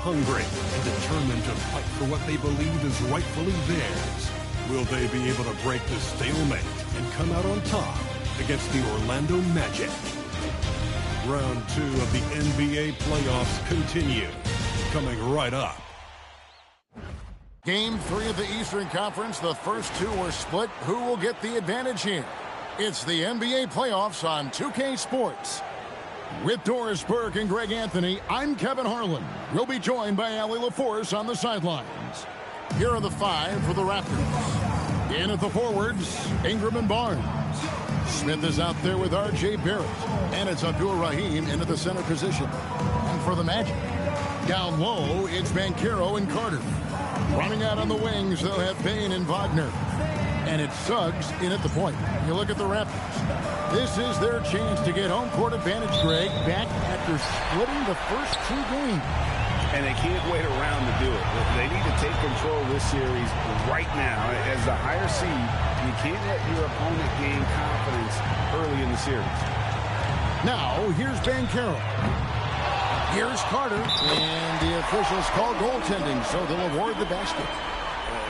hungry and determined to fight for what they believe is rightfully theirs. Will they be able to break the stalemate and come out on top against the Orlando Magic? Round 2 of the NBA playoffs continue, coming right up. Game 3 of the Eastern Conference. The first two were split. Who will get the advantage here? It's the NBA playoffs on 2K Sports. With Doris Burke and Greg Anthony, I'm Kevin Harlan. We'll be joined by Allie LaForce on the sidelines. Here are the five for the Raptors. In at the forwards, Ingram and Barnes. Smith is out there with R.J. Barrett. And it's Abdul Rahim into the center position. And for the Magic, down low, it's Banchero and Carter. Running out on the wings, they'll have Payne and Wagner. And it's Suggs in at the point. You look at the Raptors. This is their chance to get home court advantage, Greg, back after splitting the first two games. And they can't wait around to do it. They need to take control of this series right now. As the higher seed, you can't let your opponent gain confidence early in the series. Now, here's Banchero. Here's Carter. And the officials call goaltending, so they'll award the basket.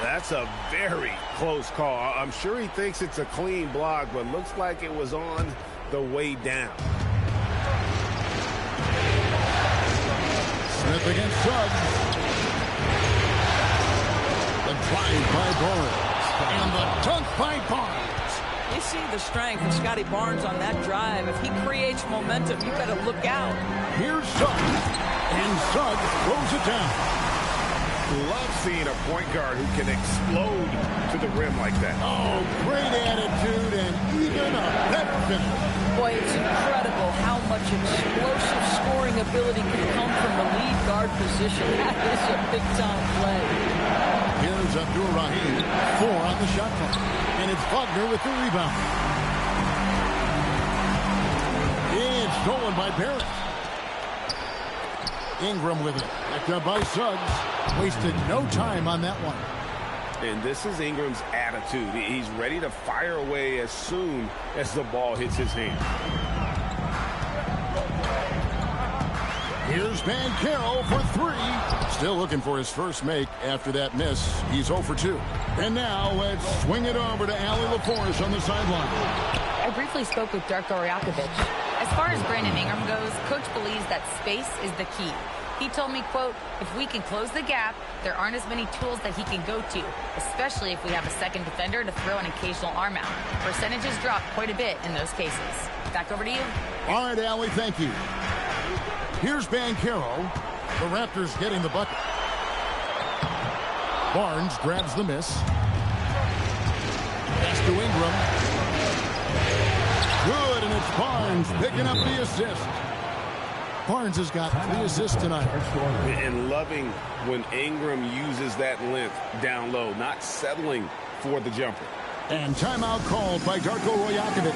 That's a very close call. I'm sure he thinks it's a clean block, but looks like it was on the way down. Smith against Suggs. The drive by Barnes. And the dunk by Barnes. You see the strength of Scotty Barnes on that drive. If he creates momentum, you better look out. Here's Suggs. And Suggs throws it down. Love seeing a point guard who can explode to the rim like that. Oh, great attitude and even a better finish. Boy, it's incredible how much explosive scoring ability can come from the lead guard position. That is a big-time play. Here's Abdul Rahim, 4 on the shot clock. And it's Wagner with the rebound. It's stolen by Barrett. Ingram with it. Picked up by Suggs. Wasted no time on that one. And this is Ingram's attitude. He's ready to fire away as soon as the ball hits his hand. Here's Banchero for 3. Still looking for his first make after that miss. He's 0 for 2. And now let's swing it over to Allie LaForce on the sideline. I briefly spoke with Darko Rajakovic. As far as Brandon Ingram goes, Coach believes that space is the key. He told me, quote, if we can close the gap, there aren't as many tools that he can go to, especially if we have a second defender to throw an occasional arm out. Percentages drop quite a bit in those cases. Back over to you. All right, Allie, thank you. Here's Banchero. The Raptors getting the bucket. Barnes grabs the miss. Pass to Ingram. Good, and it's Barnes picking up the assist. Barnes has got 3 assists tonight. And loving when Ingram uses that length down low, not settling for the jumper. And timeout called by Darko Rajakovic.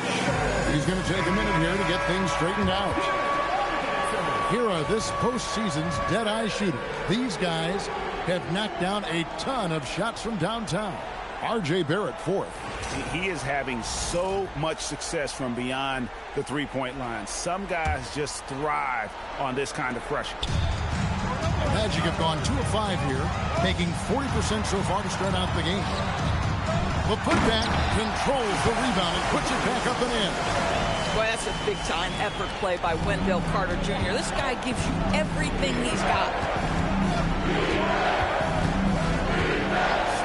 He's going to take a minute here to get things straightened out. Here are this postseason's dead-eye shooters. These guys have knocked down a ton of shots from downtown. R.J. Barrett, 4th. He is having so much success from beyond the three-point line. Some guys just thrive on this kind of pressure. Magic have gone 2 of 5 here, making 40% so far to start out the game. The putback controls the rebound and puts it back up and in. Boy, that's a big-time effort play by Wendell Carter Jr. This guy gives you everything he's got.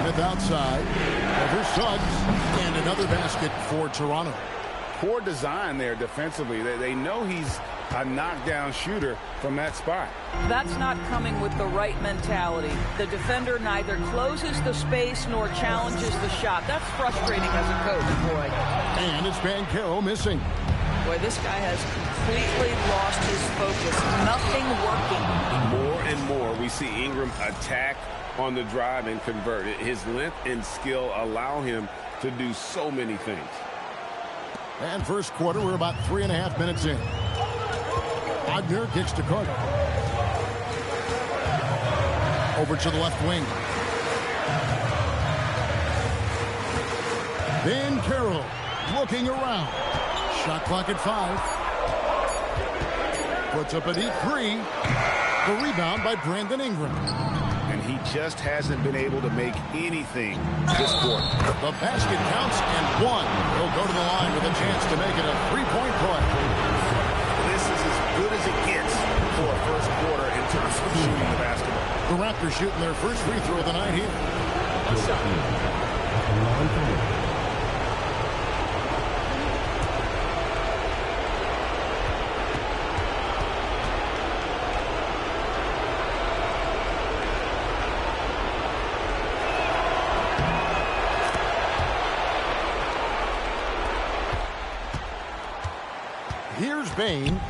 Smith outside. Over Suggs. And another basket for Toronto. Poor design there defensively. They know he's a knockdown shooter from that spot. That's not coming with the right mentality. The defender neither closes the space nor challenges the shot. That's frustrating as a coach, boy. And it's Banchero missing. Boy, this guy has completely lost his focus. Nothing working. More and more we see Ingram attack on the drive and convert. His length and skill allow him to do so many things. And first quarter, we're about 3.5 minutes in. Wagner kicks to Carter. Over to the left wing. Banchero looking around. Shot clock at 5. Puts up a deep 3. The rebound by Brandon Ingram. And he just hasn't been able to make anything this quarter. The basket counts and one. He'll go to the line with a chance to make it a three-point play. This is as good as it gets for a first quarter in terms of shooting the basketball. The Raptors shooting their first free throw of the night here. Here's Bain.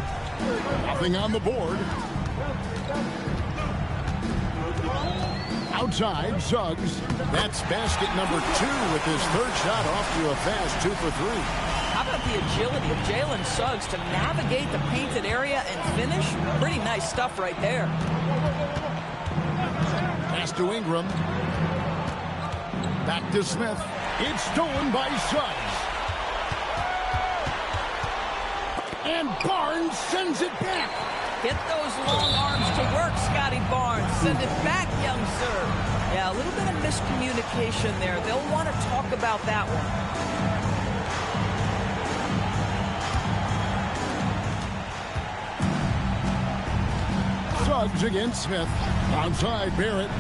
Nothing on the board. Outside, Suggs. That's basket number 2 with his third shot off to a fast 2 for 3. How about the agility of Jalen Suggs to navigate the painted area and finish? Pretty nice stuff right there. Pass to Ingram. Back to Smith. It's stolen by Suggs. And Barnes sends it back. Get those long arms to work, Scotty Barnes. Send it back, young sir. Yeah, a little bit of miscommunication there. They'll want to talk about that one. Suggs against Smith. Outside, Barrett.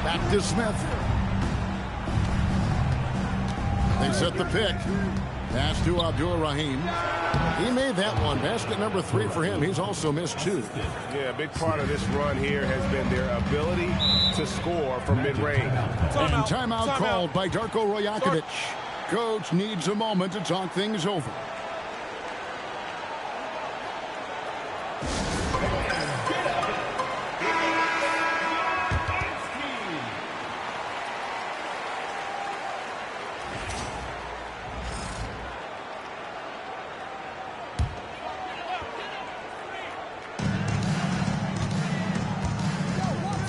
Back to Smith. They set the pick. Pass to Abdul-Rahim. He made that one. Basket number 3 for him. He's also missed 2. Yeah, a big part of this run here has been their ability to score from mid-range. And timeout called by Darko Rajakovic. Coach needs a moment to talk things over.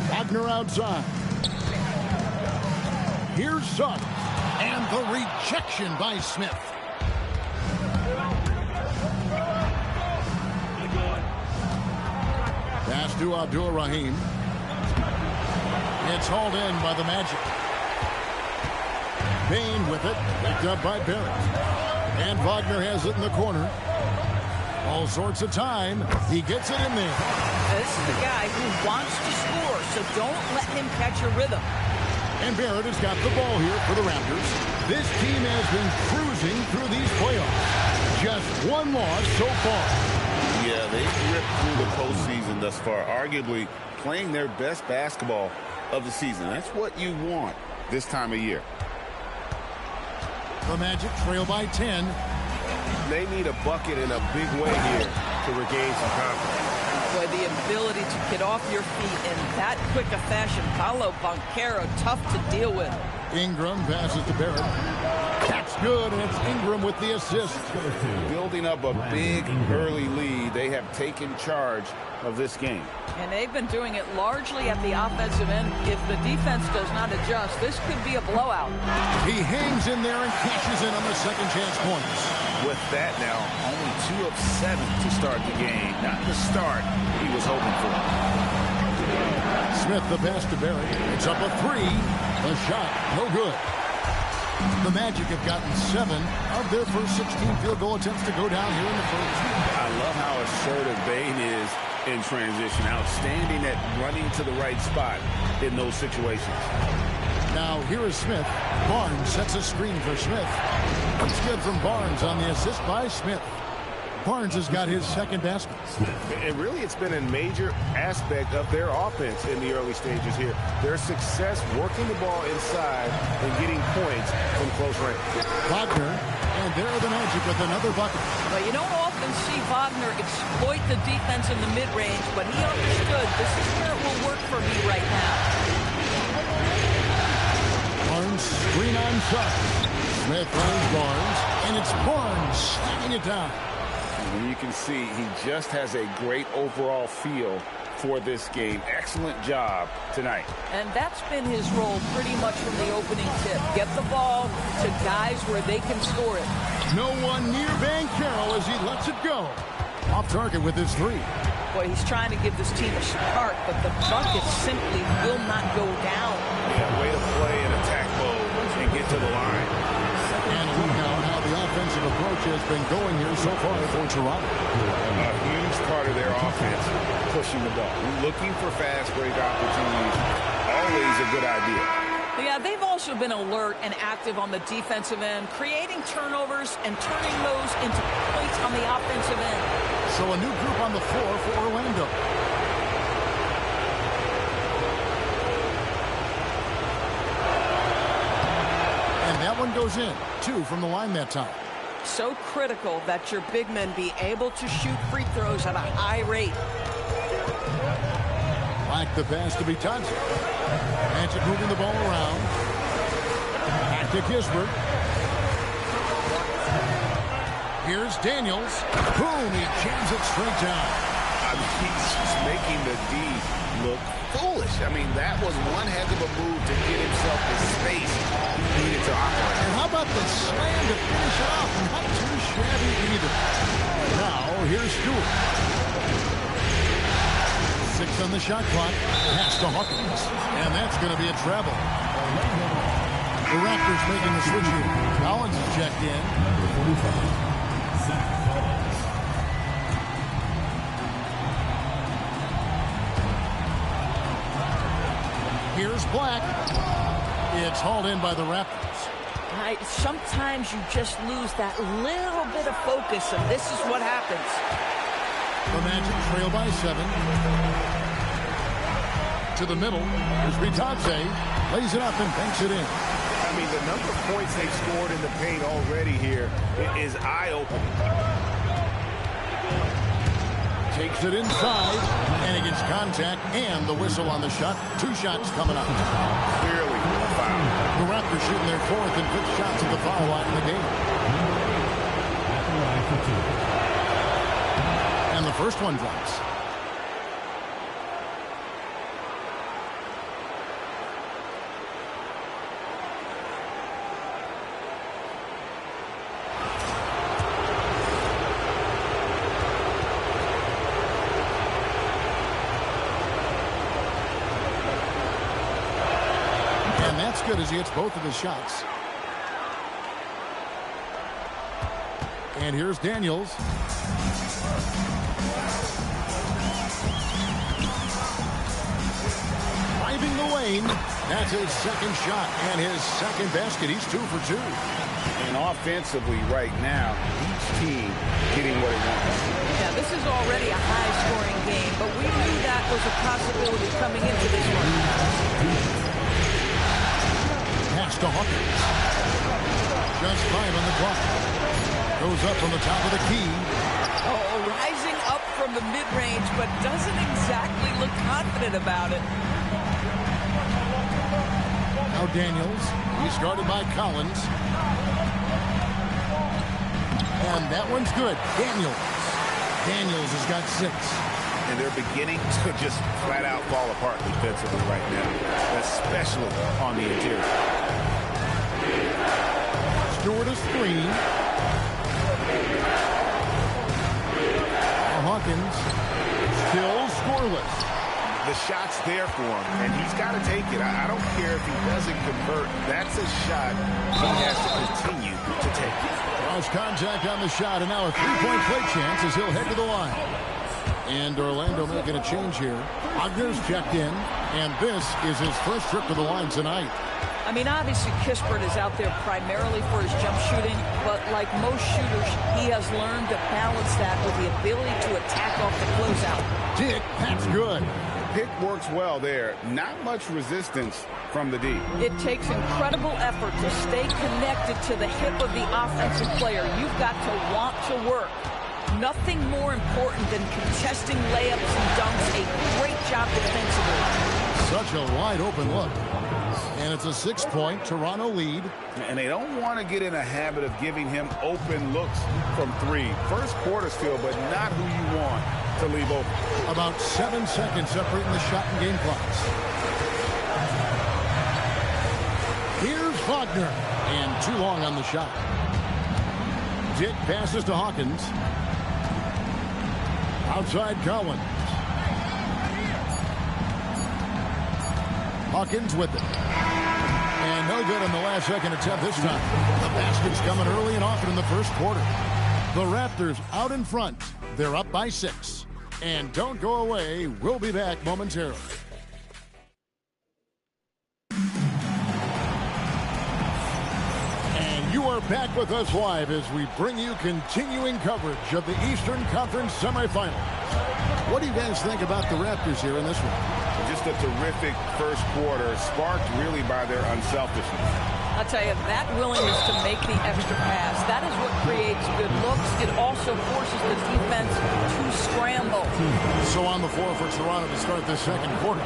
Wagner outside. Here's Suggs. And the rejection by Smith. Pass to Abdul-Rahim. It's hauled in by the Magic. Bain with it. Picked up by Barrett. And Wagner has it in the corner. All sorts of time. He gets it in there. This is the guy who wants to score, so don't let him catch a rhythm. And Barrett has got the ball here for the Raptors. This team has been cruising through these playoffs. Just one loss so far. Yeah, they've ripped through the postseason thus far, arguably playing their best basketball of the season. That's what you want this time of year. The Magic trail by 10. They need a bucket in a big way here to regain some confidence. Boy, the ability to get off your feet in that quick a fashion. Paolo Banchero, tough to deal with. Ingram passes to Barrett. That's good, and it's Ingram with the assist. Building up a big early lead, they have taken charge of this game. And they've been doing it largely at the offensive end. If the defense does not adjust, this could be a blowout. He hangs in there and cashes in on the second chance points. With that now, only 2 of 7 to start the game. Not the start he was hoping for. Smith the pass to Barrett. It's up a 3. The shot, no good. The Magic have gotten 7 of their first 16 field goal attempts to go down here in the first. I love how assertive Bain is in transition. Outstanding at running to the right spot in those situations. Now here is Smith. Barnes sets a screen for Smith. It's good from Barnes on the assist by Smith. Barnes has got his second basket. And really, it's been a major aspect of their offense in the early stages here. Their success working the ball inside and getting points from close range. Wagner, and there are the Magic with another bucket. Well, you don't often see Wagner exploit the defense in the mid-range, but he understood this is where it will work for me right now. Barnes, screen on Suggs. Smith finds Barnes, and it's Barnes slamming it down. And you can see he just has a great overall feel for this game. Excellent job tonight. And that's been his role pretty much from the opening tip. Get the ball to guys where they can score it. No one near Banchero as he lets it go. Off target with his three. Boy, he's trying to give this team a start, but the bucket simply will not go down. Yeah, way to play in attack mode and get to the line. And look now how the offensive approach has been going here so far for Toronto. A huge part of their offense, pushing the ball. Looking for fast break opportunities. Always a good idea. Yeah, they've also been alert and active on the defensive end, creating turnovers and turning those into points on the offensive end. So a new group on the floor for Orlando. And that one goes in. 2 from the line that time. So critical that your big men be able to shoot free throws at a high rate. Like the pass to Bitadze. Magic moving the ball around. Back to Kispert. Here's Daniels. Boom, he jams it straight down. I mean, he's just making the D look foolish. I mean, that was one heck of a move to get himself the space he needed to operate. And how about the slam to finish it off? Not too shabby either. Now, here's Stewart. 6 on the shot clock. Pass to Hawkins. And that's going to be a travel. The Raptors making the switch here. Collins is checked in. Here's Black. It's hauled in by the Raptors. Sometimes you just lose that little bit of focus, and this is what happens. The Magic trail by 7. To the middle. There's Bitadze. Lays it up and banks it in. I mean, the number of points they've scored in the paint already here is eye-opening. Takes it inside, and he gets contact and the whistle on the shot. 2 shots coming up. Clearly a foul. The Raptors shooting their 4th and 5th shots at the foul line in the game. And the first one drops. Good as he hits both of his shots. And here's Daniels. Driving the lane. That's his second shot and his second basket. He's 2 for 2. And offensively right now, each team getting what it wants. Yeah, this is already a high-scoring game, but we knew that was a possibility coming into this one. Pass to Hawkins. Just 5 on the clock. Goes up from the top of the key. Oh, rising up from the mid-range, but doesn't exactly look confident about it. Now Daniels. He's guarded by Collins. And that one's good. Daniels has got 6. And they're beginning to just flat-out fall apart defensively right now, especially on the interior. Stewart a screen. Hawkins still scoreless. The shot's there for him, and he's got to take it. I don't care if he doesn't convert. That's a shot he has to continue to take. Cross contact on the shot, and now a 3-point play chance as he'll head to the line. And Orlando making a change here. Wagner's checked in, and this is his first trip to the line tonight. I mean, obviously, Kispert is out there primarily for his jump shooting, but like most shooters, he has learned to balance that with the ability to attack off the closeout. Dick, that's good. Pick works well there. Not much resistance from the D. It takes incredible effort to stay connected to the hip of the offensive player. You've got to want to work. Nothing more important than contesting layups and dunks. A great job defensively. Such a wide open look. And it's a 6-point Toronto lead. And they don't want to get in a habit of giving him open looks from 3. First quarter still, but not who you want to leave open. About 7 seconds separating the shot and game clocks. Here's Wagner. And too long on the shot. Dick passes to Hawkins. Outside Collins. Hawkins with it. And no good on the last second attempt this time. The basket's coming early and often in the first quarter. The Raptors out in front. They're up by 6. And don't go away. We'll be back momentarily. And you are back with us live as we bring you continuing coverage of the Eastern Conference semifinals. What do you guys think about the Raptors here in this one? Just a terrific first quarter, sparked really by their unselfishness. I'll tell you, that willingness to make the extra pass, that is what creates good looks. It also forces the defense to scramble. So on the floor for Toronto to start the second quarter.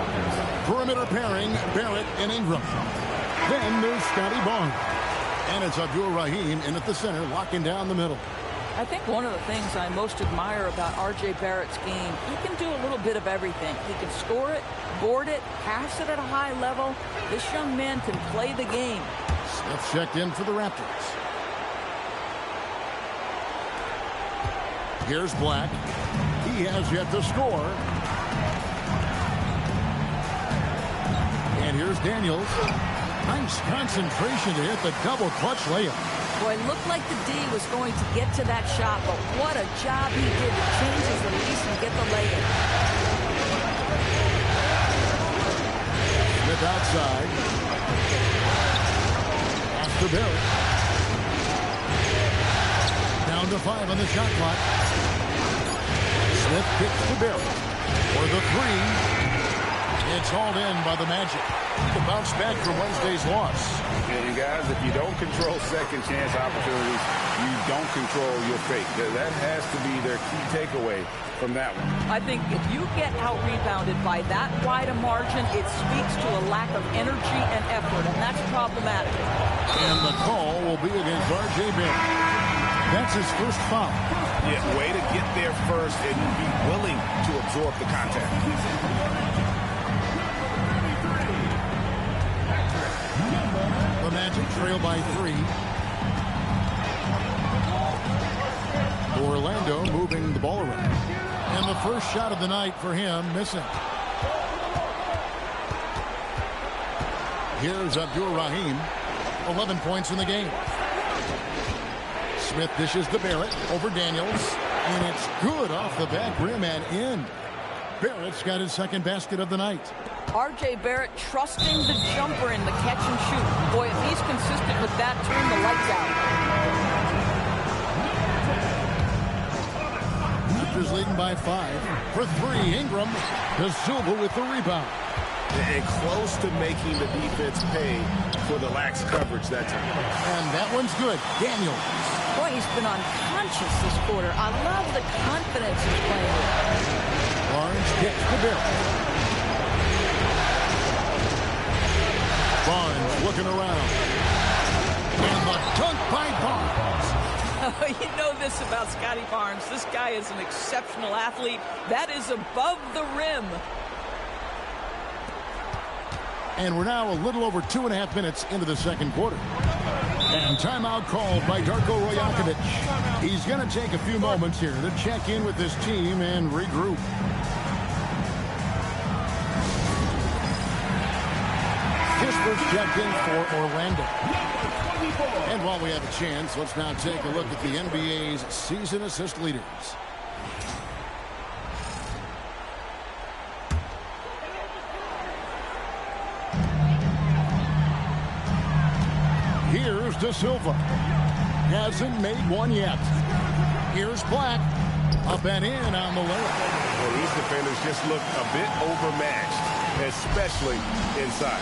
Perimeter pairing, Barrett and Ingram. Then there's Scotty Barnes. And it's Abdul Rahim in at the center, locking down the middle. I think one of the things I most admire about R.J. Barrett's game, he can do a little bit of everything. He can score it, board it, pass it at a high level. This young man can play the game. Smith checked in for the Raptors. Here's Black. He has yet to score. And here's Daniels. Nice concentration to hit the double clutch layup. Boy, it looked like the D was going to get to that shot, but what a job he did to change his release and get the lay-in. Smith outside. After Barrett. Down to 5 on the shot clock. Smith kicks to Barrett. For the 3. It's hauled in by the Magic. The bounce back from Wednesday's loss. And guys, if you don't control second chance opportunities, you don't control your fate. That has to be their key takeaway from that one. I think if you get out-rebounded by that wide a margin, it speaks to a lack of energy and effort, and that's problematic. And the call will be against R.J. Barrett. That's his first foul. Yeah, way to get there first and be willing to absorb the contact. The Magic trail by 3. Orlando moving the ball around. And the first shot of the night for him missing. Here's Abdul Rahim. 11 points in the game. Smith dishes to Barrett over Daniels. And it's good off the back rim and in. Barrett's got his second basket of the night. R.J. Barrett trusting the jumper in the catch and shoot. Boy, if he's consistent with that, turn the lights out. Raptors leading by 5. For 3, Ingram. To Silva with the rebound. And close to making the defense pay for the lax coverage that time. And that one's good. Daniels. Boy, he's been unconscious this quarter. I love the confidence he's playing with. Barnes kicks to Barrett. Barnes looking around. And the dunk by Barnes. Oh, you know this about Scotty Barnes. This guy is an exceptional athlete. That is above the rim. And we're now a little over 2.5 minutes into the second quarter. And timeout called by Darko Rajakovic. He's going to take a few moments here to check in with his team and regroup. Kisper's checked in for Orlando. And while we have a chance, let's now take a look at the NBA's season assist leaders. Here's De Silva. Hasn't made one yet. Here's Black. Up and in on the layup. Well, these defenders just look a bit overmatched, especially inside.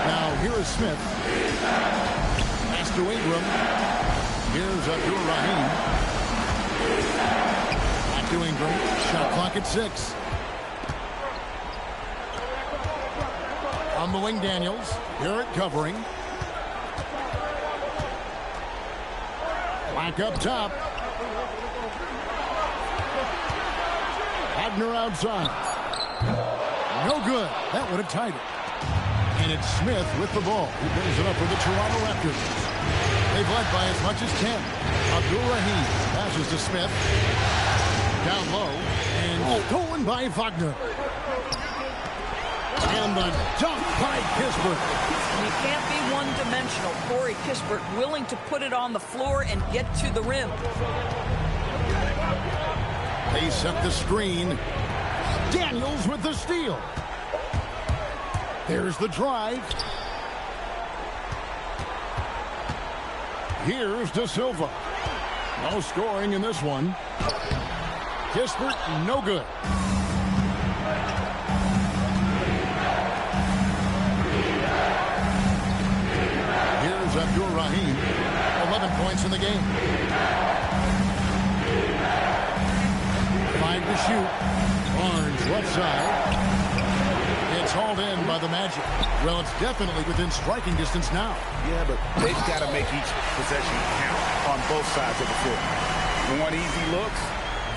Now here is Smith. Pass to Ingram. Here's Abdul Rahim. Back to Ingram. Shot clock at 6. On the wing, Daniels. Barrett covering. Black up top. Wagner outside. No good. That would have tied it. And it's Smith with the ball. He brings it up for the Toronto Raptors. They've led by as much as 10. Abdul-Rahim passes to Smith. Down low, and stolen by Wagner. And the dunk by Kispert. You can't be one-dimensional. Corey Kispert willing to put it on the floor and get to the rim. They set the screen. Daniels with the steal. There's the drive. Here's De Silva. No scoring in this one. Kispert, no good. Here's Abdul-Rahim. 11 points in the game. 5 to shoot. Barnes left side. It's hauled in by the Magic. Well, it's definitely within striking distance now. Yeah, but they've got to make each possession count on both sides of the floor. You want easy looks?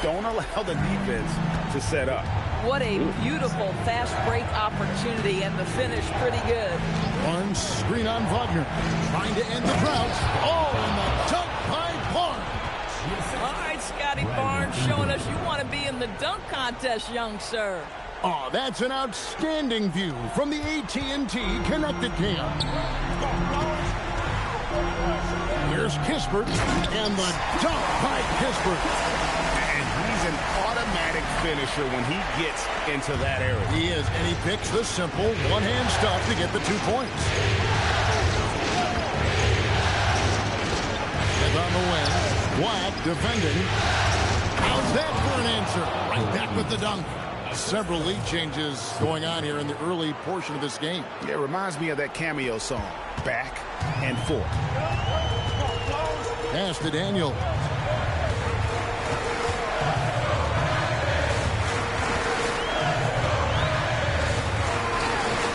Don't allow the defense to set up. What a beautiful fast break opportunity, and the finish pretty good. Barnes screen on Wagner. Trying to end the drought. Oh, and the dunk by Barnes. All right, Scotty Barnes, showing us you want to be in the dunk contest, young sir. Oh, that's an outstanding view from the AT&T Connected Cam. Here's Kispert, and the dunk by Kispert. And he's an automatic finisher when he gets into that area. He is, and he picks the simple one-hand stuff to get the 2 points. And on the wing, Black defending. How's that for an answer? Right back with the dunk. Several lead changes going on here in the early portion of this game. Yeah, it reminds me of that cameo song, Back and Forth. Pass to Daniel.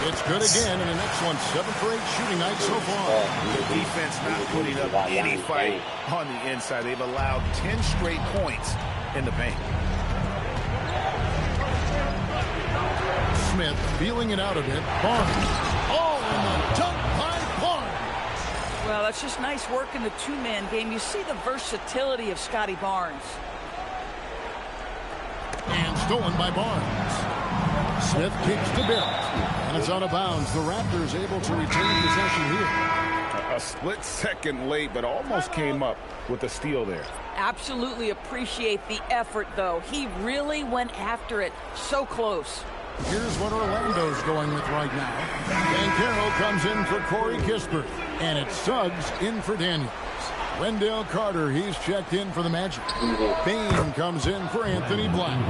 It's good again, and the next one, 7 for 8 shooting night so far. The defense not putting up any fight on the inside. They've allowed 10 straight points in the paint. Smith feeling it out a bit. Barnes. Oh, and the dunk by Barnes. Well, that's just nice work in the two-man game. You see the versatility of Scotty Barnes. And stolen by Barnes. Smith kicks to Barrett. And it's out of bounds. The Raptors able to retain possession here. A split second late, but almost came up with a steal there. Absolutely appreciate the effort, though. He really went after it. So close. Here's what Orlando's going with right now. Banchero comes in for Corey Kispert. And it's Suggs in for Daniels. Wendell Carter, he's checked in for the Magic. Bain comes in for Anthony Black.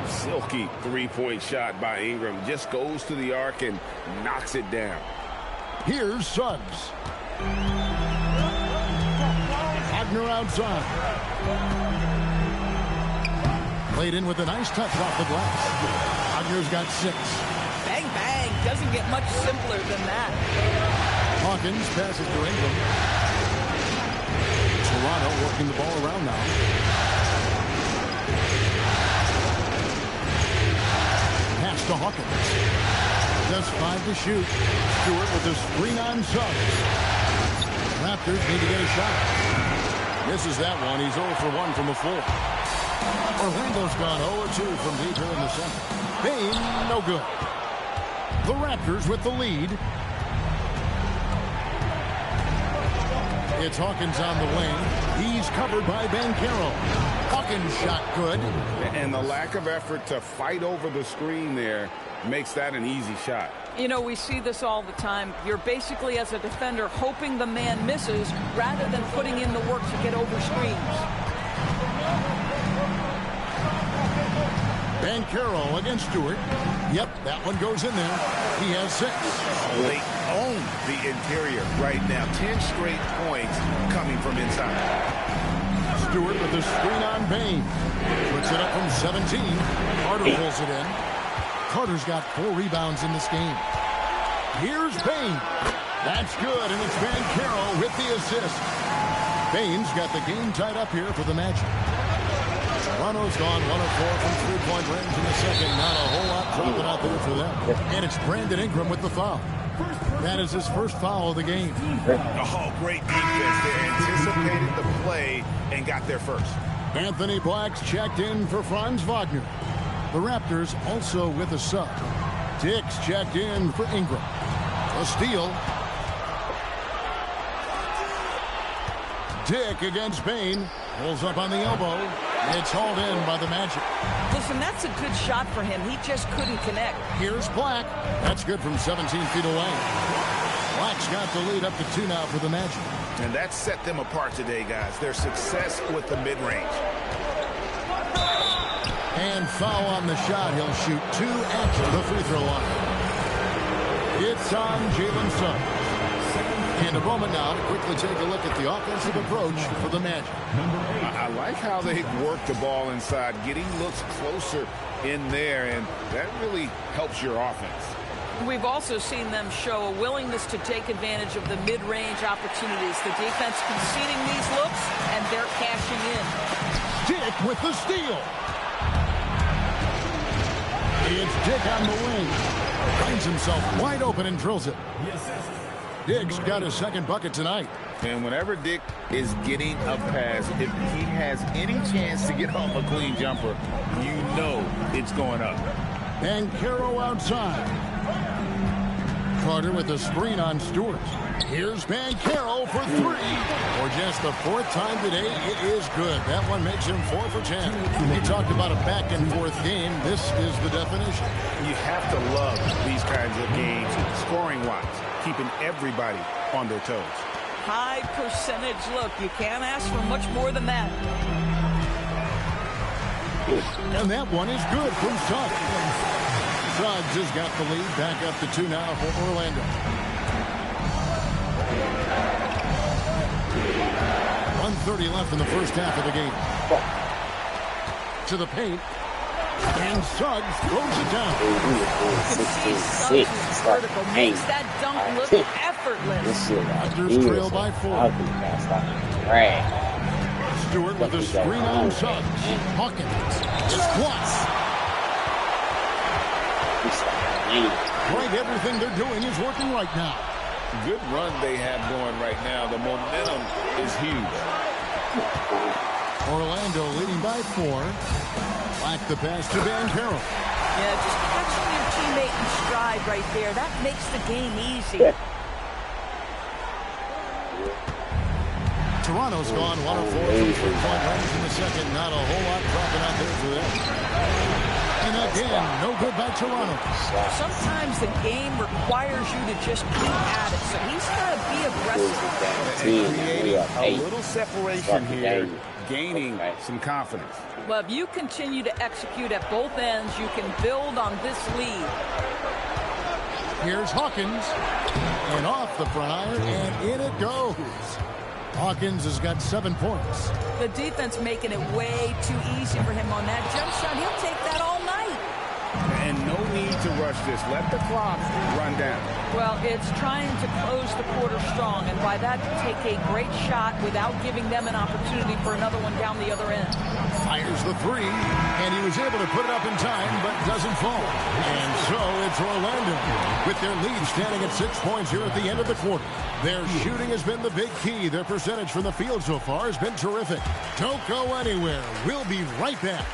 Silky three-point shot by Ingram. Just goes to the arc and knocks it down. Here's Suggs. Wagner outside. Played in with a nice touch off the glass. Wagner's got 6. Bang, bang. Doesn't get much simpler than that. Hawkins passes to Ingram. Toronto working the ball around now. Pass to Hawkins. Just 5 to shoot. Stewart with a screen on Suggs. Raptors need to get a shot. Misses that one. He's 0 for 1 from the floor. Orlando's gone 0-2 from deep here in the center. Bain, no good. The Raptors with the lead. It's Hawkins on the wing. He's covered by Banchero. Hawkins shot good. And the lack of effort to fight over the screen there makes that an easy shot. You know, we see this all the time. You're basically, as a defender, hoping the man misses rather than putting in the work to get over screens. Banchero against Stewart. Yep, that one goes in there. He has 6. They own the interior right now. 10 straight points coming from inside. Stewart with the screen on Bain. Puts it up from 17. Carter pulls it in. Carter's got 4 rebounds in this game. Here's Bain. That's good, and it's Banchero with the assist. Bain's got the game tied up here for the Magic. Toronto's gone 1 of 4 from three-point range in the second. Not a whole lot dropping out there for them. And it's Brandon Ingram with the foul. That is his first foul of the game. Oh, great defense. They anticipated the play and got there first. Anthony Black's checked in for Franz Wagner. The Raptors also with a sub. Dix checked in for Ingram. A steal. Dick against Bain. Pulls up on the elbow. It's hauled in by the Magic. Listen, that's a good shot for him. He just couldn't connect. Here's Black. That's good from 17 feet away. Black's got the lead up to 2 now for the Magic. And that set them apart today, guys. Their success with the mid-range. And foul on the shot. He'll shoot 2 at the free throw line. It's on Jalen Suggs. In a moment now to quickly take a look at the offensive approach for the Magic. I like how they work the ball inside, getting looks closer in there, and that really helps your offense. We've also seen them show a willingness to take advantage of the mid-range opportunities. The defense conceding these looks, and they're cashing in. Dick with the steal. It's Dick on the wing. Finds himself wide open and drills it. Dick's got his second bucket tonight. And whenever Dick is getting a pass, if he has any chance to get off a clean jumper, you know it's going up. And Caro outside. Carter with a screen on Stewart. Here's Bancaro for 3. For just the 4th time today, it is good. That one makes him 4 for 10. We talked about a back-and-forth game. This is the definition. You have to love these kinds of games, scoring-wise, keeping everybody on their toes. High percentage look. You can't ask for much more than that. And that one is good from Suggs. Suggs has got the lead. Back up to 2 now for Orlando. 1:30 left in the first half of the game. To the paint. And Suggs throws it down. Vertical makes that dunk look effortless. Raptors trail by 4. Stewart with a screen on Suggs. Hawkins. Squats. Right, everything they're doing is working right now. Good run they have going right now. The momentum is huge. Orlando leading by 4. Black the pass to Bancaro. Yeah, just catching your teammate in stride right there. That makes the game easy. Toronto's gone 1 of 4 from 3-point range in the second. Not a whole lot dropping out there for them. And again, no good by Toronto. Sometimes the game requires you to just be at it, so he's got to be aggressive. Creating a little separation here, gaining some confidence. Well, if you continue to execute at both ends, you can build on this lead. Here's Hawkins. And off the front iron, and in it goes. Hawkins has got 7 points. The defense making it way too easy for him on that jump shot. He'll take that all night. And no need to rush this. Let the clock run down. Well, it's trying to close the quarter strong, and by that, take a great shot without giving them an opportunity for another one down the other end. Fires the 3, and he was able to put it up in time, but doesn't fall. And so it's Orlando with their lead standing at 6 points here at the end of the quarter. Their shooting has been the big key. Their percentage from the field so far has been terrific. Don't go anywhere. We'll be right back.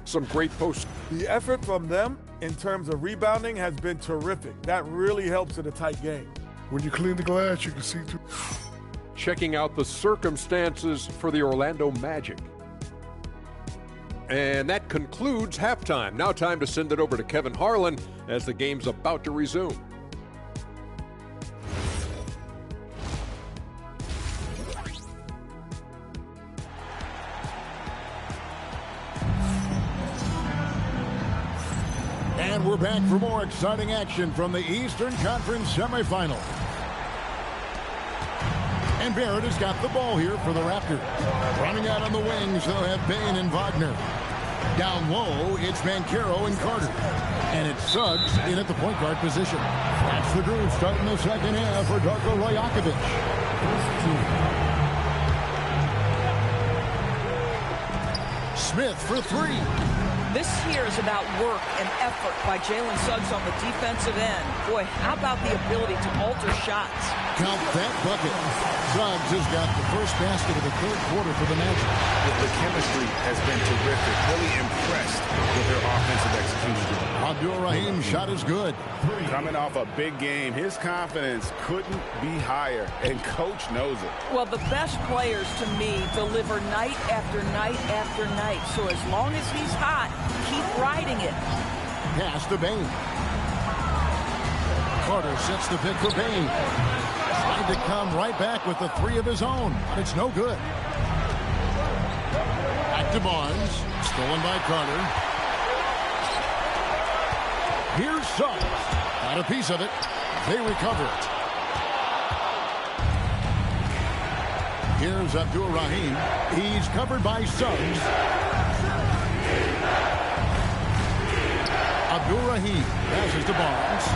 Some great posts. The effort from them in terms of rebounding has been terrific. That really helps in a tight game. When you clean the glass, you can see through. Checking out the circumstances for the Orlando Magic. And that concludes halftime. Now time to send it over to Kevin Harlan as the game's about to resume. And we're back for more exciting action from the Eastern Conference semifinal. And Barrett has got the ball here for the Raptors. Running out on the wings, they'll have Bain and Wagner. Down low, it's Bancaro and Carter. And it's Suggs in at the point guard position. That's the groove starting the second half for Darko Rajakovic. Smith for three. This here is about work and effort by Jalen Suggs on the defensive end. Boy, how about the ability to alter shots? Count that bucket. Suggs has got the first basket of the third quarter for the Magic. The chemistry has been terrific. Really impressed with their offensive execution. Abdul-Rahim's shot is good. Coming off a big game, his confidence couldn't be higher, and Coach knows it. Well, the best players, to me, deliver night after night after night. So as long as he's hot, keep riding it. Pass to Bain. Carter sets the pick for Bain. Tried to come right back with the three of his own, but it's no good. Back to Barnes. Stolen by Carter. Here's Suggs. Got a piece of it. They recover it. Here's Abdul-Rahim. He's covered by Suggs. Abdul-Rahim passes to Barnes.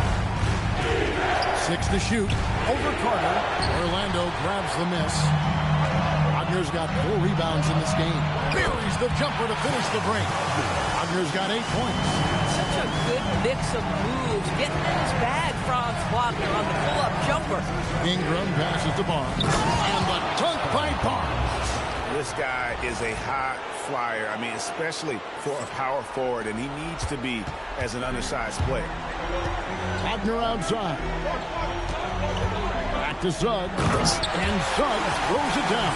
6 to shoot. Over Carter. Orlando grabs the miss. Wagner's got 4 rebounds in this game. Buries the jumper to finish the break. Wagner's got 8 points. Such a good mix of moves. Getting in his bag, Franz Wagner on the pull-up jumper. Ingram passes to Barnes. And the dunk by Barnes. This guy is a high flyer. I mean, especially for a power forward, and he needs to be as an undersized player. Wagner outside. Back to Suggs. And Suggs throws it down.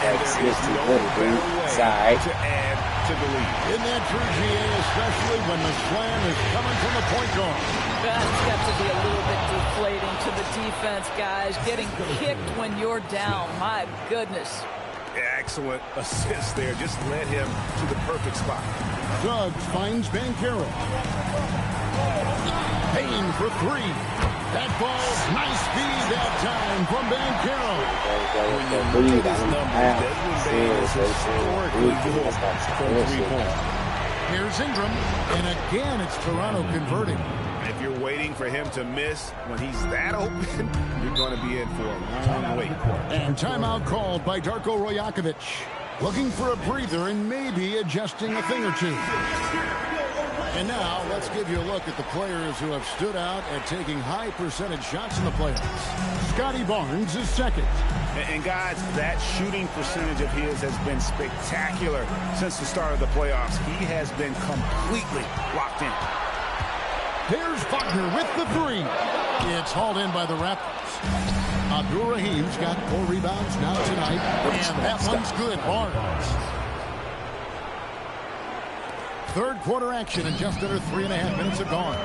And there is no better way to add to the lead. In that true GA, especially when the slam is coming from the point guard. That's got to be a little bit deflating to the defense, guys. Getting kicked when you're down. My goodness. Excellent assist there. Just led him to the perfect spot. Suggs finds Banchero. Payne for three. That ball, nice speed that time from Banchero. When you look at his numbers, Desmond Bain is historically good from three-point. Here's Ingram, and again it's Toronto converting. If you're waiting for him to miss when he's that open, you're going to be in for a long wait. And timeout called by Darko Rajakovic. Looking for a breather and maybe adjusting a thing or two. And now let's give you a look at the players who have stood out at taking high percentage shots in the playoffs. Scotty Barnes is second. And guys, that shooting percentage of his has been spectacular since the start of the playoffs. He has been completely locked in. There's Wagner with the three. It's hauled in by the Raptors. Abdul-Rahim's got 4 rebounds now tonight. And that one's good. Barnes. Third quarter action and just under 3.5 minutes are gone.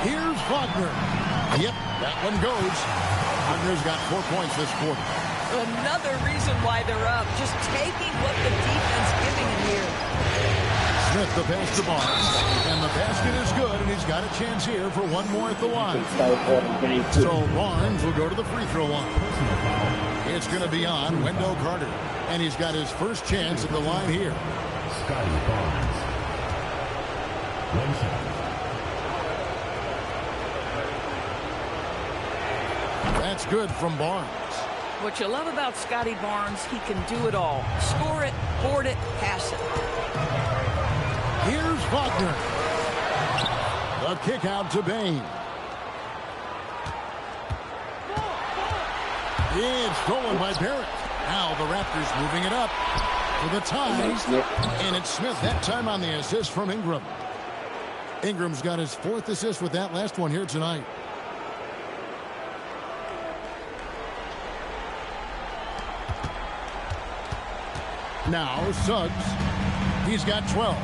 Here's Wagner. Yep, that one goes. Wagner's got 4 points this quarter. Another reason why they're up. Just taking what the defense giving him here. Smith the pass to Barnes. And the basket is good, and he's got a chance here for one more at the line. So Barnes will go to the free throw line. It's going to be on Wendell Carter. And he's got his first chance at the line here. Scotty Barnes. That's good from Barnes. What you love about Scotty Barnes, he can do it all. Score it, board it, pass it. Here's Wagner. The kick out to Bain. It's stolen by Barrett. Now the Raptors moving it up for the tie. And it's Smith that time on the assist from Ingram. Ingram's got his 4th assist with that last one here tonight. Now Suggs. He's got 12.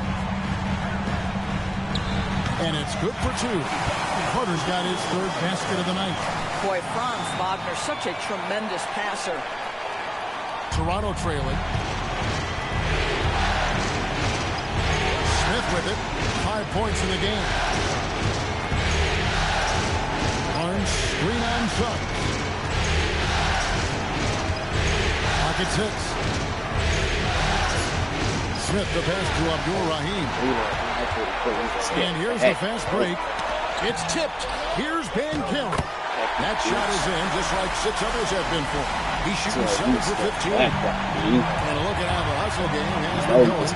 And it's good for 2. Carter's got his 3rd basket of the night. Boy, Franz Wagner, such a tremendous passer. Toronto trailing. Smith with it. 5 points in the game. Barnes screen on Suggs. Pocket 6. Smith the pass to Abdul-Rahim. And here's the fast break. It's tipped. Here's Bankill. That shot is in, just like 6 others have been for him. He's shooting 7 for 15. And look at how the hustle game has been going.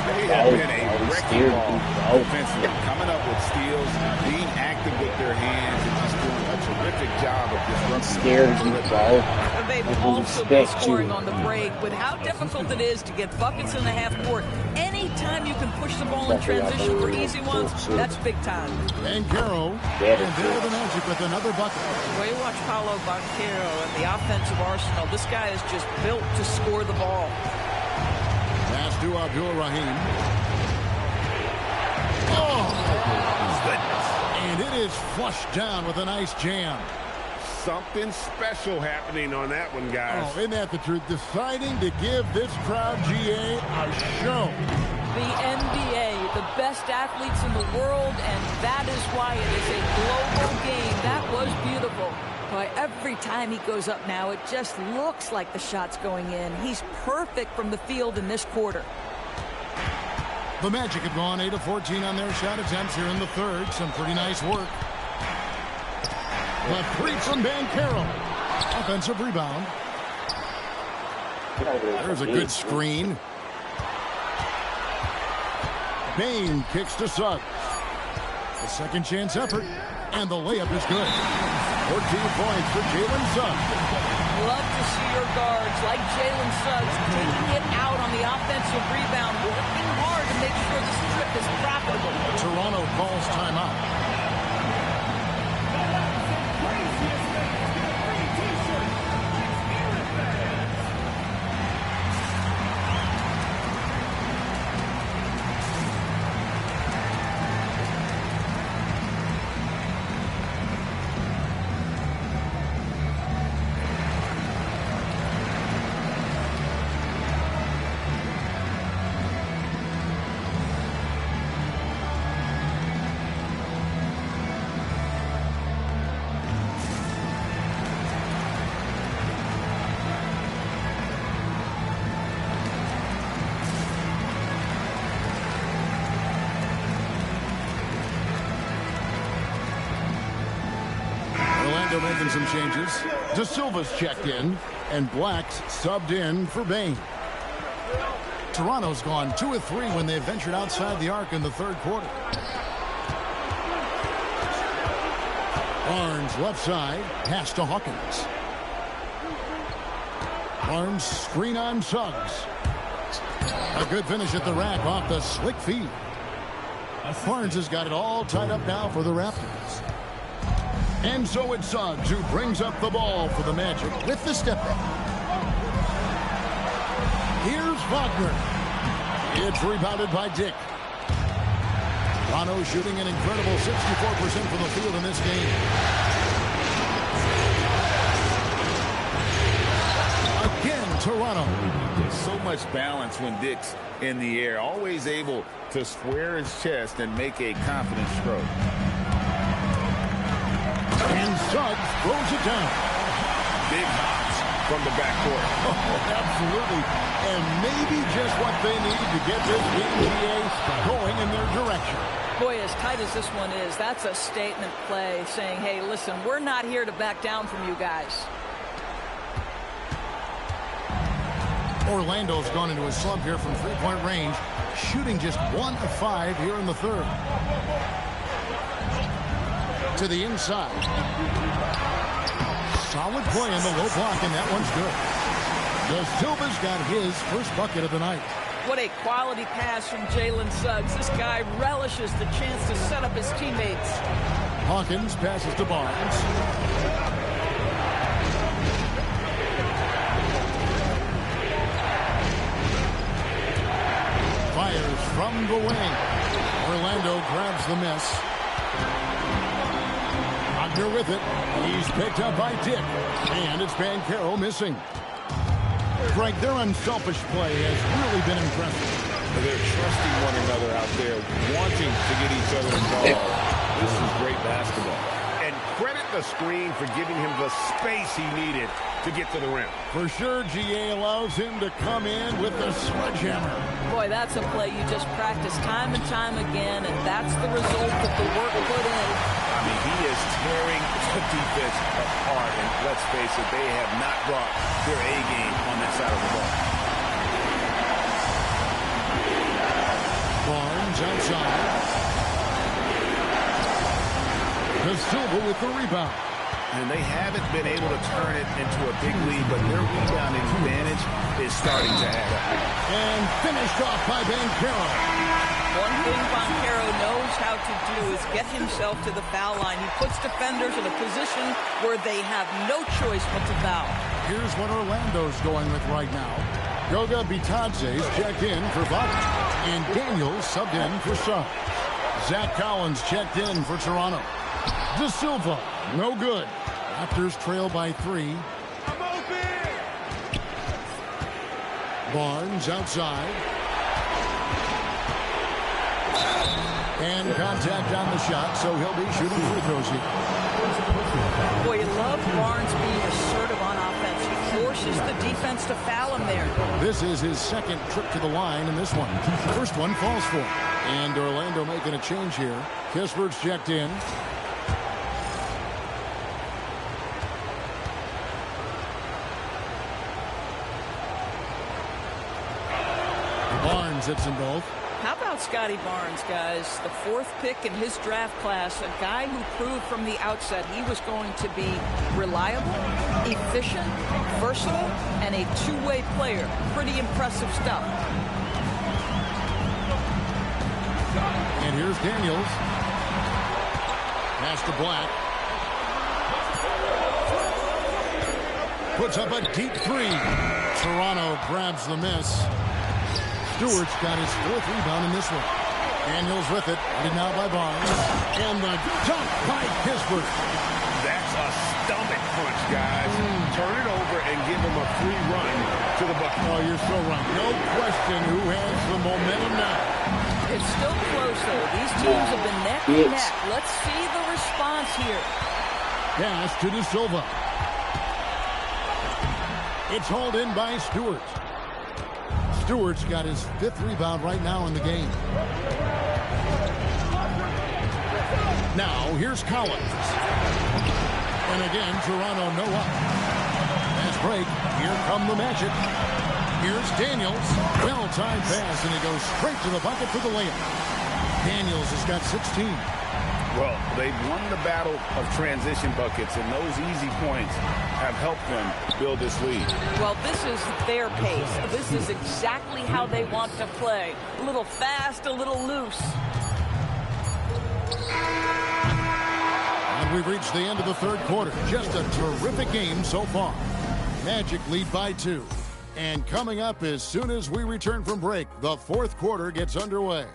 They have been a wrecking ball offensively, coming up with steals, being active with their hands, and just doing a terrific job of disrupting the ball. They've also been scoring on the break. With how difficult it is to get buckets in the half court, anytime you can push the ball in transition for easy ones, that's big time. Banchero, and there the Magic with another bucket. Well, you watch Paolo Banchero and the offensive arsenal. This guy is just built to score the ball. Pass to Abdul-Rahim. Oh! And it is flushed down with a nice jam. Something special happening on that one, guys. Oh, isn't that the truth? Deciding to give this crowd, GA, a show. The NBA, the best athletes in the world, and that is why it is a global game. That was beautiful. Boy, every time he goes up now, it just looks like the shot's going in. He's perfect from the field in this quarter. The Magic have gone 8 of 14 on their shot attempts here in the third. Some pretty nice work. The three from Banchero. Offensive rebound. There's a good screen. Bain kicks to Suggs. The second chance effort. And the layup is good. 14 points for Jalen Suggs. Love to see your guards like Jalen Suggs taking it out on the offensive rebound, working hard to make sure this trip is profitable. Toronto calls timeout. Making some changes. De Silva's checked in, and Black's subbed in for Bain. Toronto's gone 2 of 3 when they ventured outside the arc in the third quarter. Barnes left side, pass to Hawkins. Barnes screen on Suggs. A good finish at the rack off the slick feed. Barnes has got it all tied up now for the Raptors. And so it's Suggs who brings up the ball for the Magic with the step back. Here's Wagner. It's rebounded by Dick. Toronto shooting an incredible 64% from the field in this game. Again, Toronto. So much balance when Dick's in the air. Always able to square his chest and make a confident stroke. And Suggs throws it down. Big hops from the backcourt. Oh, absolutely. And maybe just what they need to get this NBA going in their direction. Boy, as tight as this one is, that's a statement play saying, hey, listen, we're not here to back down from you guys. Orlando's gone into a slump here from three-point range, shooting just 1 of 5 here in the third. To the inside. Solid play in the low block, and that one's good. De Silva's got his first bucket of the night. What a quality pass from Jalen Suggs. This guy relishes the chance to set up his teammates. Hawkins passes to Barnes. Fires from the wing. Orlando grabs the miss. Wagner with it. He's picked up by Dick. And it's Banchero missing. Greg, their unselfish play has really been impressive. They're trusting one another out there, wanting to get each other involved. This is great basketball. And credit the screen for giving him the space he needed to get to the rim. For sure, GA allows him to come in with the sledgehammer. Boy, that's a play you just practice time and time again, and that's the result of the work put in. I mean, he is tearing the defense apart, and let's face it, they have not brought their A game on that side of the ball. Barnes outside. De Silva with the rebound. And they haven't been able to turn it into a big lead, but their rebounding advantage is starting to add up. And finished off by Banchero. One thing Banchero knows how to do is get himself to the foul line. He puts defenders in a position where they have no choice but to foul. Here's what Orlando's going with right now. Goga Bitadze's checked in for Wagner. And Daniels subbed in for Suggs. Zach Collins checked in for Toronto. De Silva, no good. Raptors trail by 3. I'm open! Barnes outside. And contact on the shot, so he'll be shooting free throws here. Boy, you love Barnes being assertive on offense. He forces the defense to foul him there. This is his second trip to the line in this one. First one falls for him. And Orlando making a change here. Kispert's checked in. Barnes hits them both. How about Scotty Barnes, guys? The 4th pick in his draft class, a guy who proved from the outset he was going to be reliable, efficient, versatile, and a two-way player. Pretty impressive stuff. And here's Daniels. Pass to Black. Puts up a deep 3. Toronto grabs the miss. Stewart's got his 4th rebound in this one. Daniels with it. Headed now by Barnes. And the dunk by Kispert. That's a stomach punch, guys. Turn it over and give him a free run to the bucket. Oh, you're so right. No question who has the momentum now. It's still close, though. These teams have been neck and neck. Let's see the response here. Pass to De Silva. It's hauled in by Stewart. Stewart's got his 5th rebound right now in the game. Now, here's Collins. And again, Toronto no up. Fast break. Here come the Magic. Here's Daniels. Well-timed pass, and he goes straight to the bucket for the layup. Daniels has got 16. Well, they've won the battle of transition buckets, and those easy points have helped them build this lead. Well, this is their pace. This is exactly how they want to play. A little fast, a little loose. And we've reached the end of the 3rd quarter. Just a terrific game so far. Magic lead by 2. And coming up as soon as we return from break, the 4th quarter gets underway.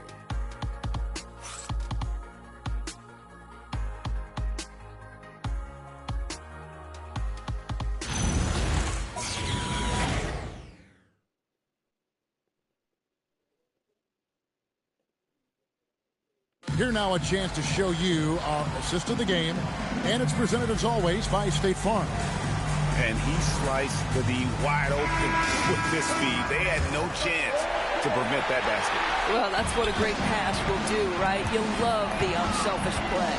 Here now a chance to show you our assist of the game, and it's presented as always by State Farm. And he sliced the D wide open with this speed. They had no chance to prevent that basket. Well, that's what a great pass will do, right? You love the unselfish play.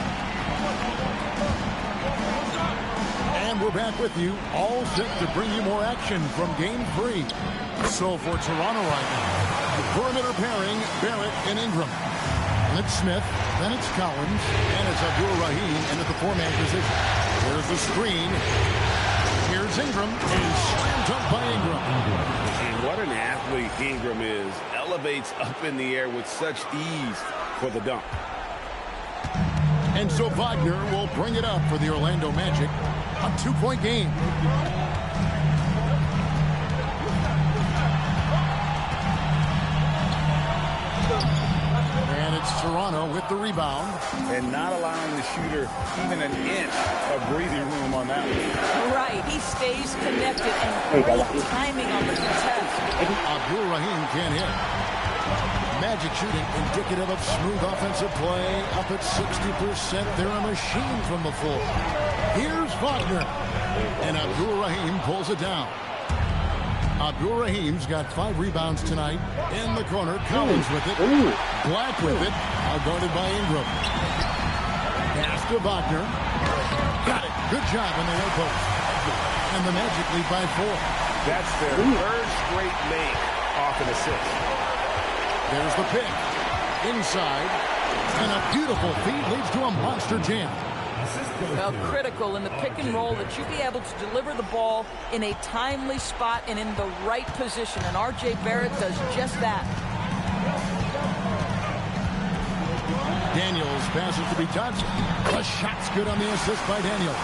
And we're back with you, all set to bring you more action from Game 3. So for Toronto right now, perimeter pairing, Barrett and Ingram. It's Smith, then it's Collins, and it's Abdul-Rahim into the 4-man position. There's the screen. Here's Ingram, and slam dunk by Ingram. And what an athlete Ingram is. Elevates up in the air with such ease for the dunk. And so Wagner will bring it up for the Orlando Magic. A 2-point game. Toronto with the rebound. And not allowing the shooter even an inch of breathing room on that one. Right. He stays connected and great timing on the contest. Abdul-Rahim can't hit. Magic shooting indicative of smooth offensive play. Up at 60%. They're a machine from the floor. Here's Wagner. And Abdul-Rahim pulls it down. Abdul-Rahim's got 5 rebounds tonight. In the corner, Collins with it. Black with it. Outguarded by Ingram. Pass to Wagner. Got it. Good job on the low post. And the Magic lead by 4. That's their third straight make off an assist. There's the pick. Inside. And a beautiful feed leads to a monster jam. Well, critical in the pick and roll that you be able to deliver the ball in a timely spot and in the right position. And R.J. Barrett does just that. Daniels passes to Bitadze. The shot's good on the assist by Daniels.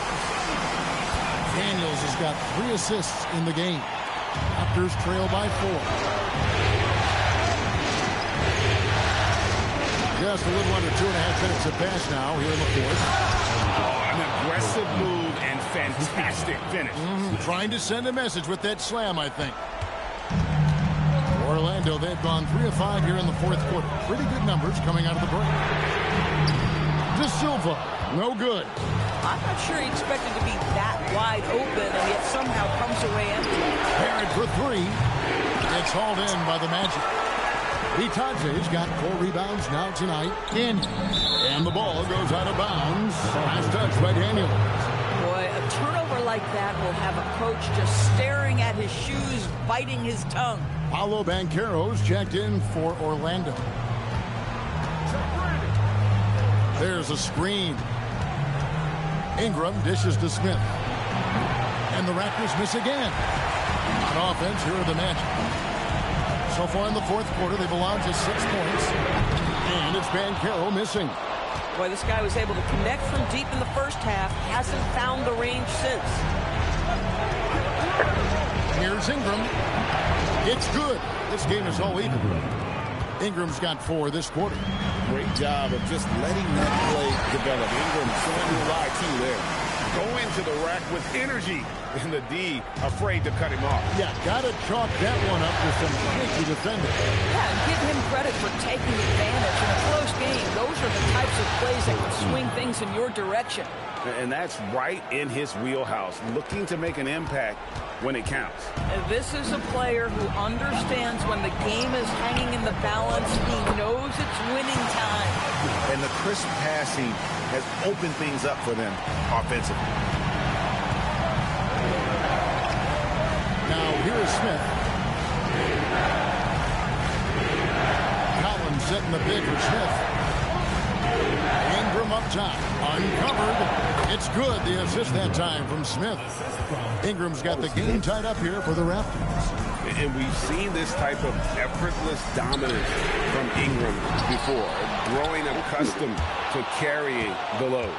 Daniels has got 3 assists in the game. Raptors trail by 4. Just a little under 2.5 minutes to pass now here in the fourth. An aggressive move and fantastic finish. Trying to send a message with that slam, I think. Orlando, they've gone 3 of 5 here in the fourth quarter. Pretty good numbers coming out of the break. De Silva, no good. I'm not sure he expected to be that wide open, and yet somehow comes away empty. Barrett for 3. It's hauled in by the Magic. Bitadze's got 4 rebounds now tonight. And the ball goes out of bounds. Last touch by Daniels. Boy, a turnover like that will have a coach just staring at his shoes, biting his tongue. Paolo Banchero's checked in for Orlando. There's a screen. Ingram dishes to Smith. And the Raptors miss again. On offense, here are the Magic. So far in the fourth quarter, they've allowed just 6 points. And it's Banchero missing. Boy, this guy was able to connect from deep in the first half. Hasn't found the range since. Here's Ingram. It's good. This game is all even. Ingram's got 4 this quarter. Great job of just letting that play develop. Ingram showing you a lot too there. Going to the rack with energy. And the D afraid to cut him off. Yeah, got to chalk that one up to some shaky defending. Yeah, and give him credit for taking advantage in a close game. Those are the types of plays that can swing things in your direction. And that's right in his wheelhouse, looking to make an impact when it counts. This is a player who understands when the game is hanging in the balance. He knows it's winning time. And the crisp passing has opened things up for them offensively. Now here's Smith. Collins setting the big for Smith. Ingram up top. Uncovered. It's good. The assist that time from Smith. Ingram's got the game tied up here for the Raptors. And we've seen this type of effortless dominance from Ingram before, growing accustomed to carrying the load.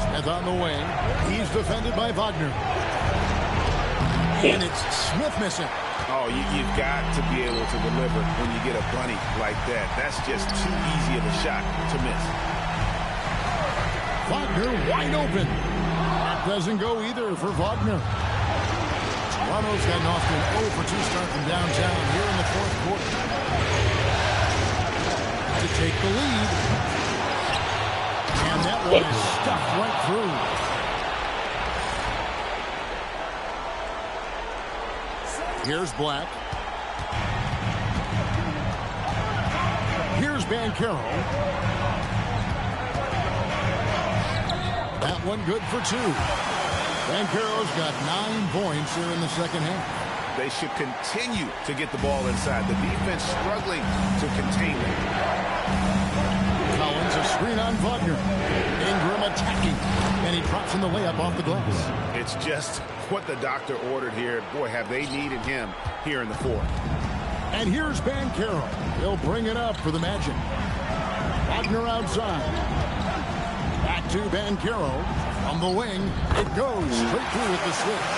Smith on the wing. He's defended by Wagner. And it's Smith missing. Oh, you've got to be able to deliver when you get a bunny like that. That's just too easy of a shot to miss. Wagner wide open. That doesn't go either for Wagner. Toronto's gotten off to an 0 for 2 start from downtown here in the fourth quarter. To take the lead. And that one is stuffed right through. Here's Black. Here's Banchero. That one good for 2. Banchero's got 9 points here in the second half. They should continue to get the ball inside. The defense struggling to contain them. Collins a screen on Wagner. Ingram attacking. And he drops in the layup off the glass. It's just what the doctor ordered here. Boy, have they needed him here in the fourth. And here's Banchero. He'll bring it up for the Magic. Wagner outside. Back to Banchero. From the wing, it goes straight through with the switch.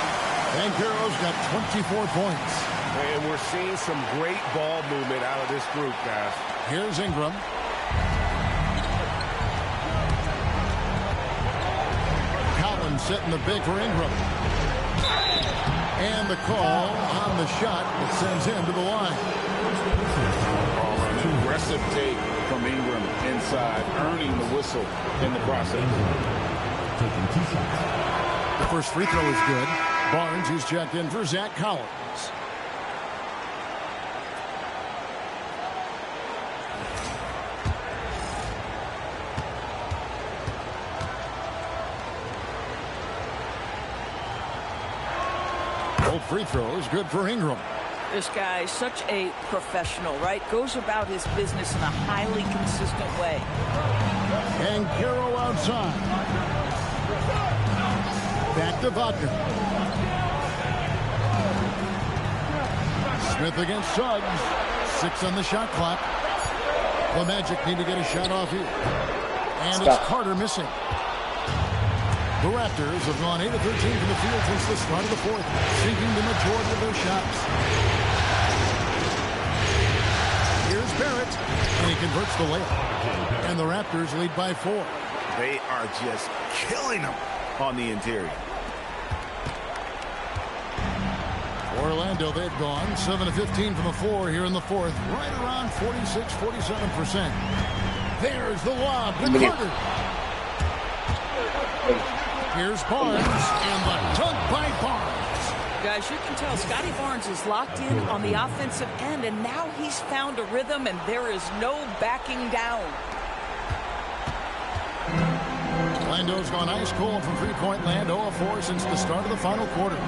Banchero's got 24 points. And we're seeing some great ball movement out of this group, guys. Here's Ingram. Collins setting the big for Ingram. And the call on the shot that sends him to the line. An aggressive take from Ingram inside, earning the whistle in the process. Taking 2 shots. The first free throw is good. Barnes is checked in for Zach Collins. Both free throws good for Ingram. This guy is such a professional, right? Goes about his business in a highly consistent way. And Carroll outside. Back to Wagner. Smith against Suggs. 6 on the shot clock. The Magic need to get a shot off here. And it's Carter missing. The Raptors have gone 8 of 13 from the field since the start of the fourth, sinking the majority of their shots. Here's Barrett, and he converts the layup. And the Raptors lead by 4. They are just killing them on the interior. Orlando, they've gone 7 of 15 from the floor here in the fourth, right around 46-47%. There's the lob to Carter. Here's Barnes, and the dunk by Barnes. Guys, you can tell Scotty Barnes is locked in on the offensive end, and now he's found a rhythm, and there is no backing down. Orlando's gone ice cold from three-point land, 0 of 4 since the start of the final quarter.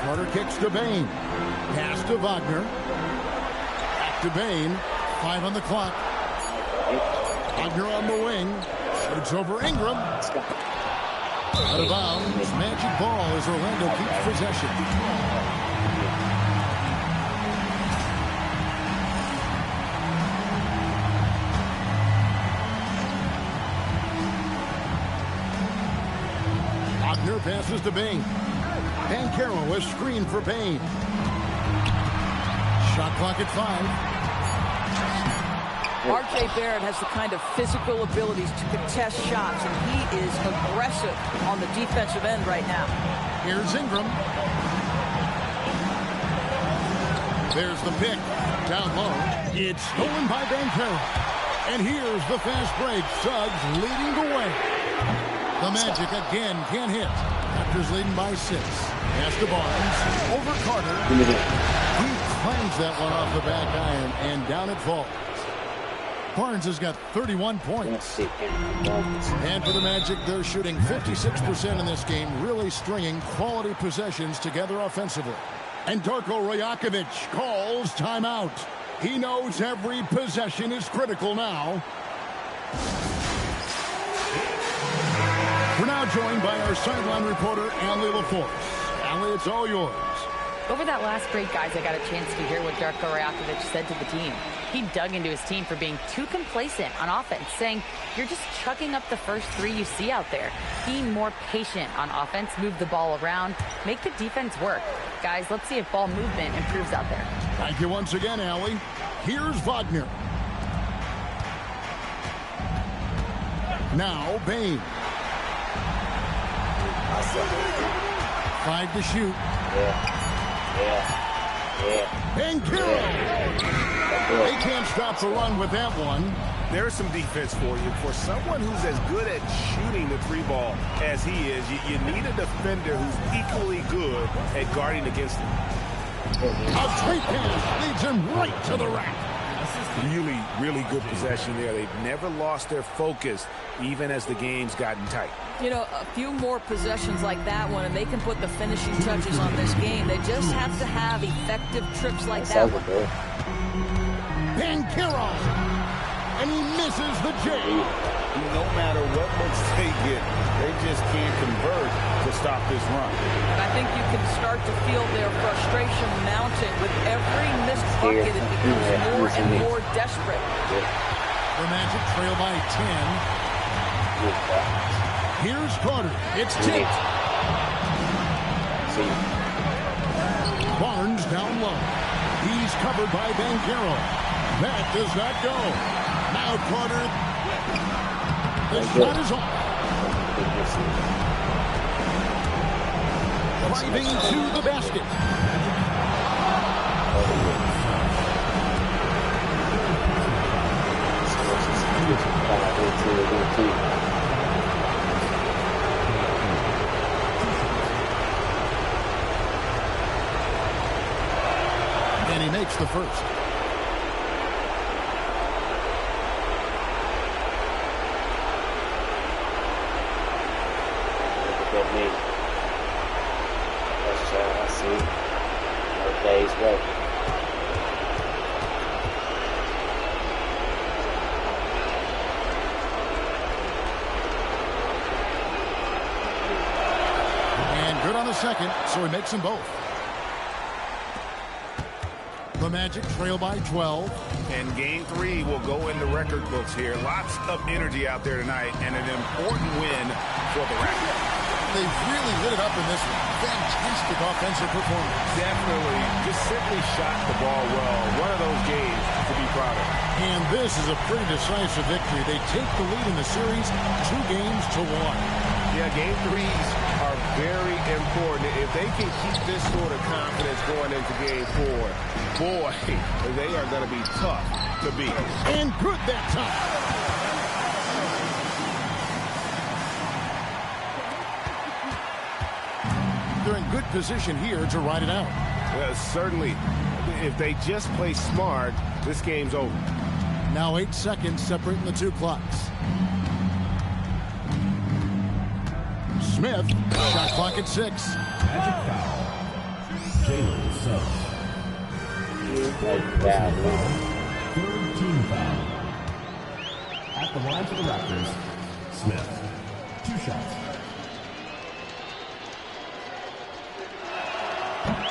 Carter kicks to Bain. Pass to Wagner. Back to Bain. 5 on the clock. Wagner on the wing. Shoots over Ingram. Out of bounds. Magic ball as Orlando keeps possession. Wagner passes to Bain. Banchero is screened for Bain. Shot clock at 5. R.J. Barrett has the kind of physical abilities to contest shots, and he is aggressive on the defensive end right now. Here's Ingram. There's the pick. Down low. It's stolen by Banchero. And here's the fast break. Suggs leading the way. The Magic again can't hit. Raptors leading by 6. Pass to Barnes. Over Carter. He clangs that one off the back iron, and down it falls. Barnes has got 31 points. And for the Magic, they're shooting 56% in this game, really stringing quality possessions together offensively. And Darko Rajakovic calls timeout. He knows every possession is critical now. We're now joined by our sideline reporter, Allie LaForce. Allie, it's all yours. Over that last break, guys, I got a chance to hear what Darko Rajakovic said to the team. He dug into his team for being too complacent on offense, saying, you're just chucking up the first 3 you see out there. Be more patient on offense, move the ball around, make the defense work. Guys, let's see if ball movement improves out there. Thank you once again, Allie. Here's Wagner. Now, Bain. 5 to shoot. Banchero. They can't stop the run with that one. There's some defense for you. For someone who's as good at shooting the 3 ball as he is, you need a defender who's equally good at guarding against him. A straight pass leads him right to the rack. Really, really good possession there. They've never lost their focus, even as the game's gotten tight. You know, a few more possessions like that one, and they can put the finishing touches on this game. They just have to have effective trips like that one. Banchero. And he misses the J. No matter what looks they get, they just can't convert to stop this run. And I think you can start to feel their frustration mounting. With every missed bucket, it becomes more and more desperate. The Magic trail by 10. Here's Carter. It's tipped. Barnes down low. He's covered by Banchero. That does not go. Now Carter. The shot is off. driving to the basket. And he makes the first. Day's work. And good on the second, so he makes them both. The Magic trail by 12. And game 3 will go in the record books here. Lots of energy out there tonight, and an important win for the Raptors. They really lit it up in this one. Fantastic offensive performance. Definitely. Just simply shot the ball well. One of those games to be proud of. And this is a pretty decisive victory. They take the lead in the series 2 games to 1. Yeah, game 3s are very important. If they can keep this sort of confidence going into game 4, boy, they are going to be tough to beat. And good that time. They're in good position here to ride it out. Well, certainly, if they just play smart, this game's over. Now 8 seconds separating the 2 clocks. Smith, shot clock at 6. Magic foul. Jalen Suggs. Third team foul. At the line for the Raptors, Smith. 2 shots.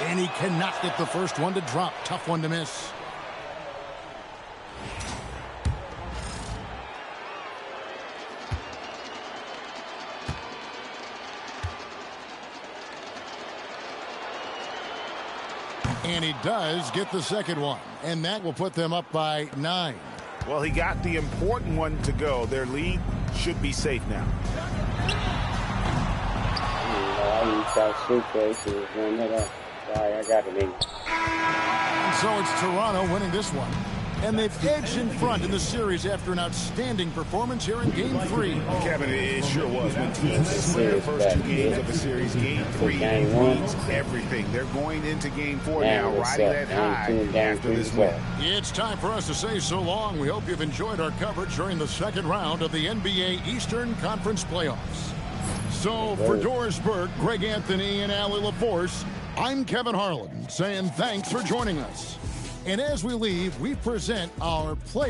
And he cannot get the first one to drop. Tough one to miss. And he does get the second one. And that will put them up by 9. Well, he got the important one to go. Their lead should be safe now. I got it in. So it's Toronto winning this one. And they've edged in front in the series after an outstanding performance here in Game 3. Kevin, it sure was. When teams win their first 2 games of the series, Game 3 means everything. They're going into Game 4 now, riding that high after this win. It's time for us to say so long. We hope you've enjoyed our coverage during the second round of the NBA Eastern Conference Playoffs. So for Doris Burke, Greg Anthony, and Allie LaForce, I'm Kevin Harlan saying thanks for joining us. And as we leave, we present our play.